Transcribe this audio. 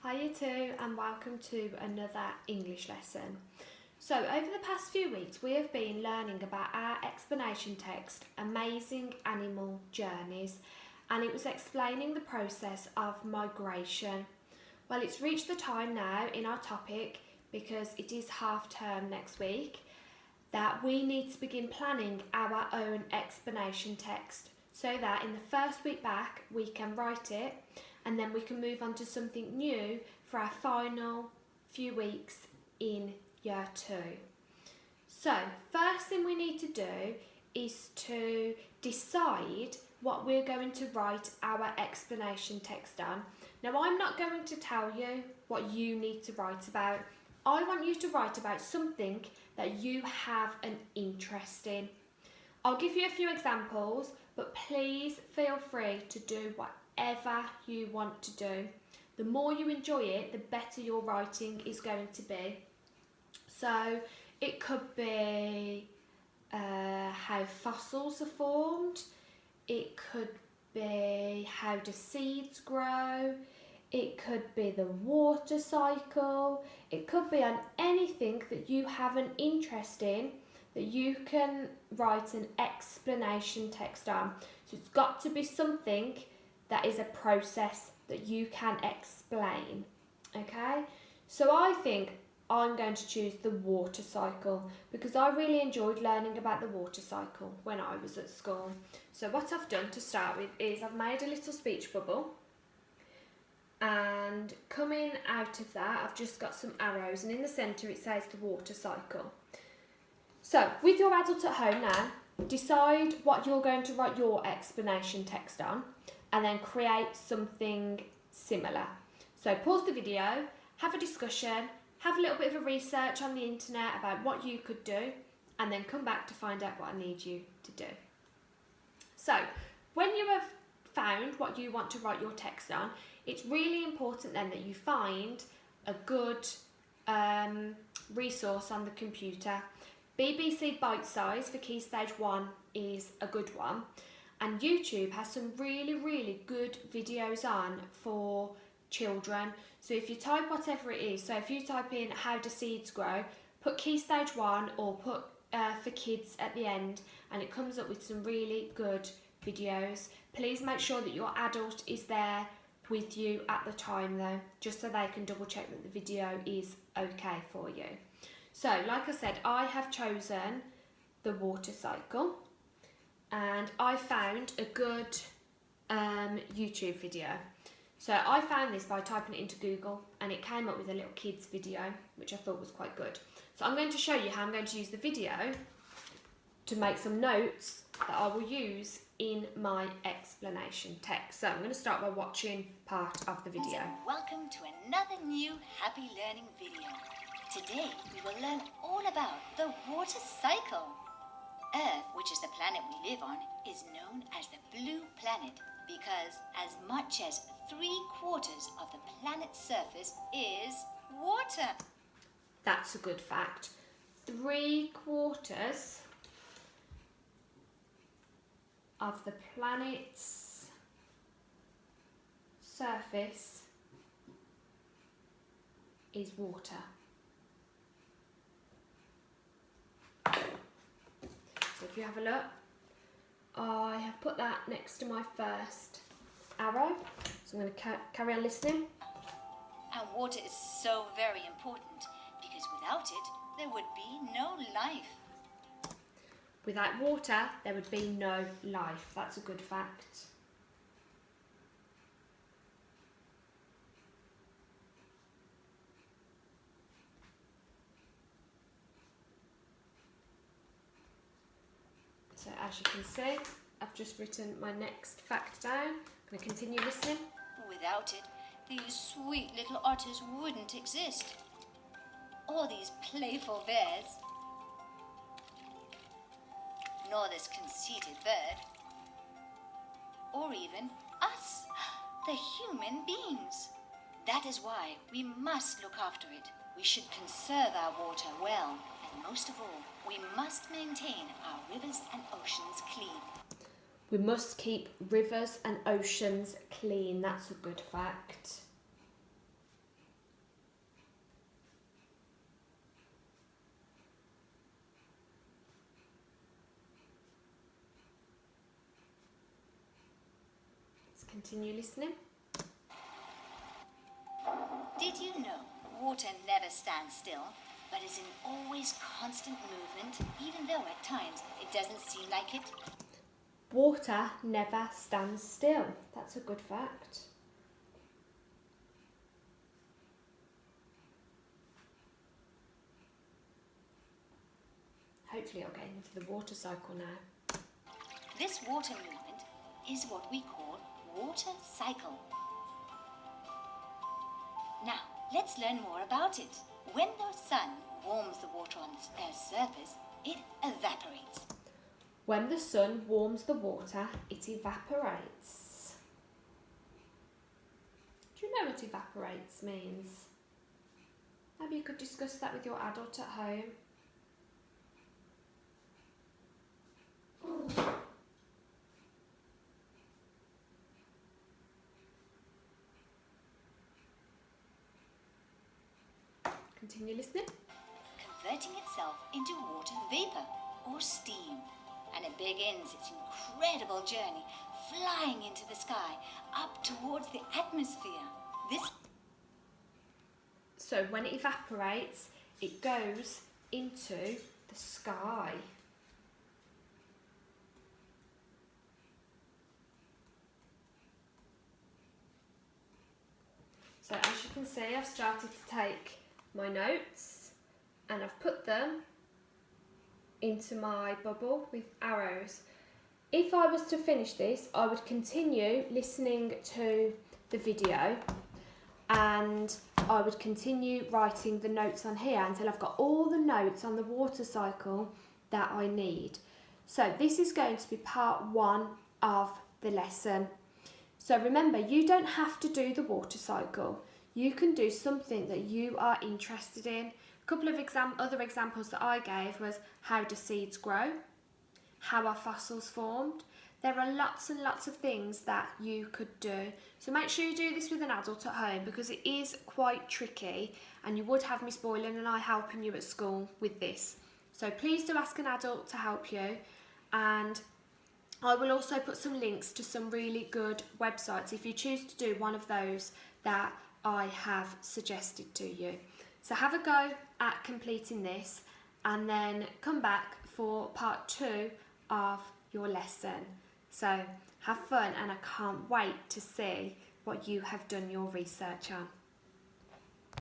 Hi you two, and welcome to another English lesson. So over the past few weeks we have been learning about our explanation text, Amazing Animal Journeys, and it was explaining the process of migration. Well, it's reached the time now in our topic, because it is half term next week, that we need to begin planning our own explanation text so that in the first week back we can write it and then we can move on to something new for our final few weeks in year 2. So first thing we need to do is to decide what we're going to write our explanation text on. Now, I'm not going to tell you what you need to write about. I want you to write about something that you have an interest in. I'll give you a few examples, but please feel free to do whatever you want to do. The more you enjoy it, the better your writing is going to be. So it could be how fossils are formed. It could be how do seeds grow. It could be the water cycle. It could be on anything that you have an interest in that you can write an explanation text on. So it's got to be something that is a process that you can explain. Okay? So I think I'm going to choose the water cycle because I really enjoyed learning about the water cycle when I was at school. So what I've done to start with is I've made a little speech bubble, and coming out of that I've just got some arrows, and in the centre it says the water cycle. So with your adult at home now, decide what you're going to write your explanation text on and then create something similar. So pause the video, have a discussion, have a little bit of a research on the internet about what you could do, and then come back to find out what I need you to do. So when you have found what you want to write your text on, it's really important then that you find a good resource on the computer. BBC Bitesize for Key Stage 1 is a good one, and YouTube has some really good videos on for children. So if you type whatever it is, so if you type in how do seeds grow, put Key Stage 1 or put for kids at the end, and it comes up with some really good videos. Please make sure that your adult is there with you at the time though, just so they can double check that the video is okay for you. So like I said, I have chosen the water cycle, and I found a good YouTube video. So I found this by typing it into Google, and it came up with a little kids video, which I thought was quite good. So I'm going to show you how I'm going to use the video to make some notes that I will use in my explanation text. So I'm going to start by watching part of the video. Welcome to another new Happy Learning video. Today we will learn all about the water cycle. Earth, which is the planet we live on, is known as the blue planet because as much as 3/4 of the planet's surface is water. That's a good fact. 3/4 of the planet's surface is water. So if you have a look, I have put that next to my first arrow. So I'm going to carry on listening. And water is so very important because without it, there would be no life. Without water, there would be no life. That's a good fact. So as you can see, I've just written my next fact down. I'm going to continue listening. Without it, these sweet little otters wouldn't exist. Or these playful bears. Nor this conceited bird. Or even us, the human beings. That is why we must look after it. We should conserve our water well. And most of all, we must maintain our rivers and oceans clean. We must keep rivers and oceans clean. That's a good fact. Continue listening. Did you know water never stands still, but is in always constant movement, even though at times it doesn't seem like it? Water never stands still. That's a good fact. Hopefully I'll get into the water cycle now. This water movement is what we call water cycle. Now, let's learn more about it. When the sun warms the water on the Earth's surface, it evaporates. When the sun warms the water, it evaporates. Do you know what evaporates means? Maybe you could discuss that with your adult at home. Continue listening. Converting itself into water vapor or steam. And it begins its incredible journey, flying into the sky, up towards the atmosphere. So when it evaporates, it goes into the sky. So as you can see, I've started to take my notes and I've put them into my bubble with arrows. If I was to finish this, I would continue listening to the video and I would continue writing the notes on here until I've got all the notes on the water cycle that I need. So this is going to be part 1 of the lesson. So remember, you don't have to do the water cycle. You can do something that you are interested in. A couple of other examples that I gave was how do seeds grow? How are fossils formed? There are lots and lots of things that you could do. So make sure you do this with an adult at home because it is quite tricky and you would have Miss Boylan and I helping you at school with this. So please do ask an adult to help you, and I will also put some links to some really good websites if you choose to do one of those that I have suggested to you. So have a go at completing this and then come back for part 2 of your lesson. So have fun and I can't wait to see what you have done your research on.